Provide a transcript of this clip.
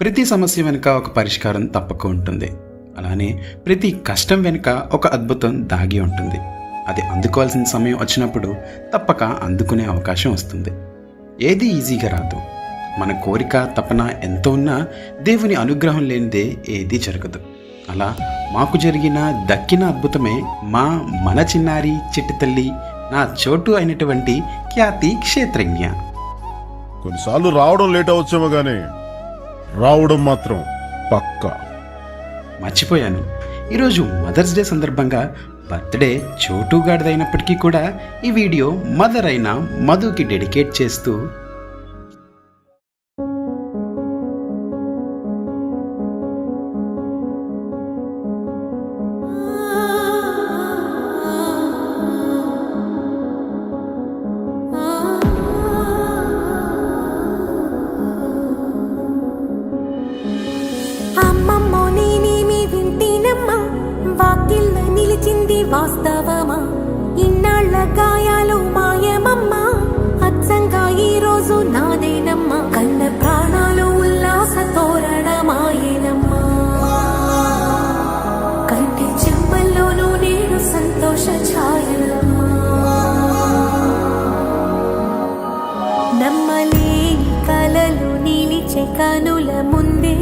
ప్రతి సమస్య వెనుక ఒక పరిష్కారం తప్పక ఉంటుంది. అలానే ప్రతి కష్టం వెనుక ఒక అద్భుతం దాగి ఉంటుంది. అది అందుకోవాల్సిన సమయం వచ్చినప్పుడు తప్పక అందుకునే అవకాశం వస్తుంది. ఏది ఈజీగా రాదు. మన కోరిక తపన ఎంత ఉన్నా దేవుని అనుగ్రహం లేనిదే ఏదీ జరగదు. అలా మాకు జరిగిన దక్కిన అద్భుతమే మన చిన్నారి చిట్టి తల్లి నా చోటు అయినటువంటి ఖ్యాతి క్షేత్రజ్ఞ. కొన్నిసార్లు రావడం లేట్ అవచ్చేమో కానీ రావడం మాత్రం పక్కా. మర్చిపోయాను, ఈరోజు మదర్స్ డే సందర్భంగా బర్త్డే చోటుగాడిదైనప్పటికీ కూడా ఈ వీడియో మదర్ అయిన మధుకి డెడికేట్ చేస్తూ వాస్తవమా ఇన్నాళ్ళ గాయాలు మాయమమ్మా, అచ్చంగా ఈ రోజు నాదేనమ్మా, కన్న ప్రాణాలు ఉల్లాస తోరణమాయేనమ్మా, కంటి చెంపల్లోనూ నేను సంతోష ఛాయలమ్మా, నమ్మలేని కలలు నిలిచే కనుల ముందే